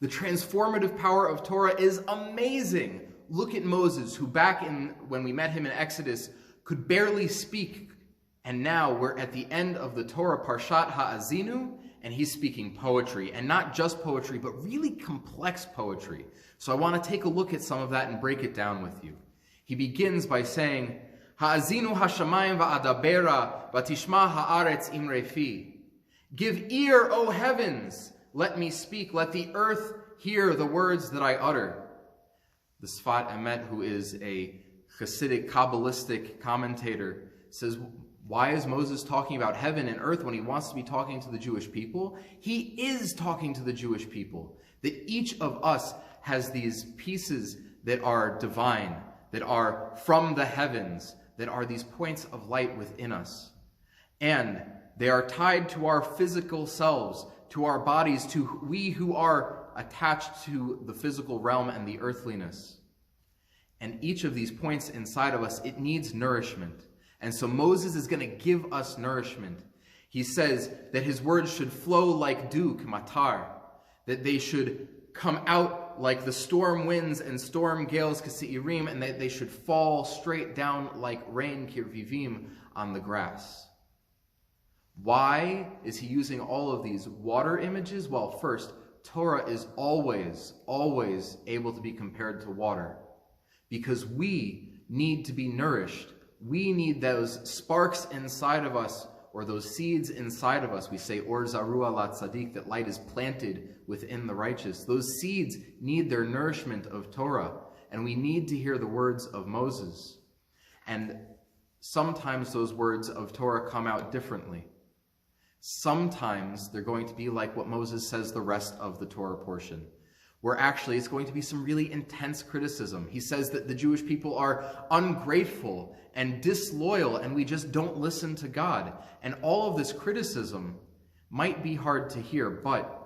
The transformative power of Torah is amazing. Look at Moses, who when we met him in Exodus, could barely speak. And now we're at the end of the Torah, Parshat Haazinu, and he's speaking poetry. And not just poetry, but really complex poetry. So I want to take a look at some of that and break it down with you. He begins by saying, Haazinu hashamayim va'adabera v'tishma haaretz imrefi. Give ear, O heavens! Let me speak. Let the earth hear the words that I utter. The Sfat Emet, who is a Hasidic, Kabbalistic commentator, says, why is Moses talking about heaven and earth when he wants to be talking to the Jewish people? He is talking to the Jewish people. That each of us has these pieces that are divine, that are from the heavens, that are these points of light within us. And they are tied to our physical selves, to our bodies, to we who are attached to the physical realm and the earthliness. And each of these points inside of us, it needs nourishment. And so Moses is going to give us nourishment. He says that his words should flow like dew, k'matar, that they should come out like the storm winds and storm gales, k'se'irim, and that they should fall straight down like rain, kirvivim, on the grass. Why is he using all of these water images? Well, first, Torah is always, always able to be compared to water because we need to be nourished. We need those sparks inside of us or those seeds inside of us. We say, Or Zarua la Tzadik, that light is planted within the righteous. Those seeds need their nourishment of Torah, and we need to hear the words of Moses. And sometimes those words of Torah come out differently. Sometimes they're going to be like what Moses says the rest of the Torah portion, where actually it's going to be some really intense criticism. He says that the Jewish people are ungrateful and disloyal, and we just don't listen to God. And all of this criticism might be hard to hear, but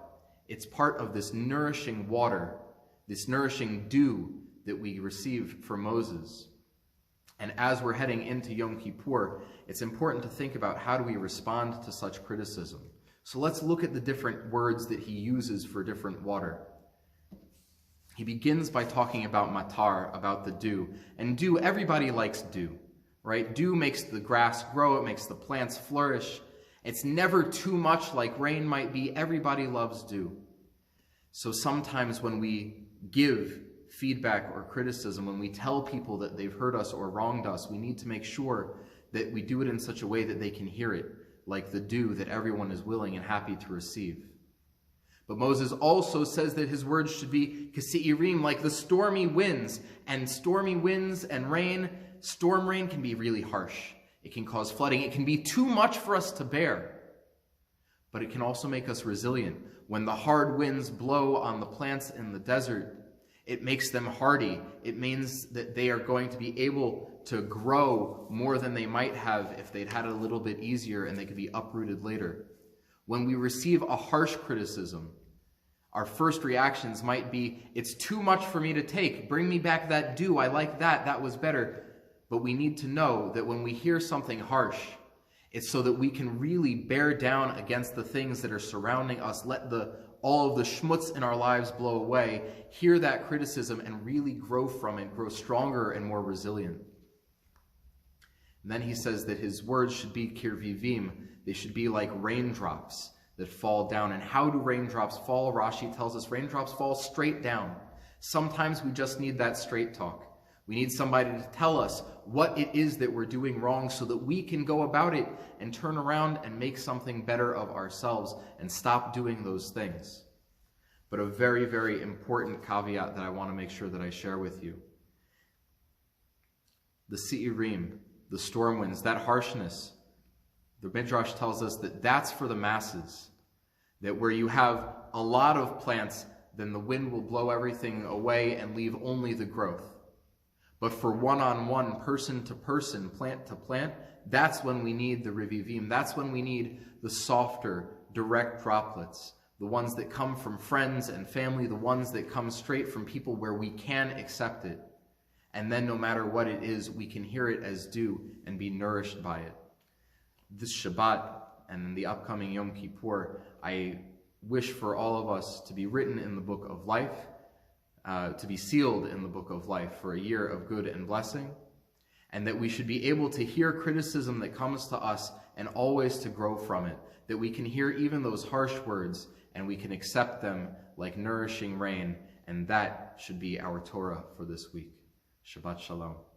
it's part of this nourishing water, this nourishing dew that we receive from Moses. And as we're heading into Yom Kippur, it's important to think about how do we respond to such criticism. So let's look at the different words that he uses for different water. He begins by talking about matar, about the dew. And dew, everybody likes dew, right? Dew makes the grass grow, it makes the plants flourish. It's never too much like rain might be. Everybody loves dew. So sometimes when we give feedback or criticism, when we tell people that they've hurt us or wronged us, we need to make sure that we do it in such a way that they can hear it, like the dew that everyone is willing and happy to receive. But Moses also says that his words should be k'se'irim, like the stormy winds. And stormy winds and rain, storm rain can be really harsh. It can cause flooding. It can be too much for us to bear. But it can also make us resilient. When the hard winds blow on the plants in the desert, it makes them hardy. It means that they are going to be able to grow more than they might have if they'd had it a little bit easier, and they could be uprooted later. When we receive a harsh criticism, our first reactions might be, it's too much for me to take. Bring me back that dew. I like that. That was better. But we need to know that when we hear something harsh, it's so that we can really bear down against the things that are surrounding us. Let all of the schmutz in our lives blow away. Hear that criticism and really grow from it, grow stronger and more resilient. And then he says that his words should be kirvivim. They should be like raindrops that fall down. And how do raindrops fall? Rashi tells us raindrops fall straight down. Sometimes we just need that straight talk. We need somebody to tell us what it is that we're doing wrong so that we can go about it and turn around and make something better of ourselves and stop doing those things. But a very, very important caveat that I want to make sure that I share with you. The se'irim, the storm winds, that harshness, the Midrash tells us that that's for the masses. That where you have a lot of plants, then the wind will blow everything away and leave only the growth. But for one-on-one, person-to-person, plant-to-plant, that's when we need the revivim. That's when we need the softer, direct droplets, the ones that come from friends and family, the ones that come straight from people where we can accept it. And then no matter what it is, we can hear it as dew and be nourished by it. This Shabbat and the upcoming Yom Kippur, I wish for all of us to be written in the book of life, to be sealed in the book of life for a year of good and blessing, and that we should be able to hear criticism that comes to us and always to grow from it, that we can hear even those harsh words and we can accept them like nourishing rain, and that should be our Torah for this week. Shabbat Shalom.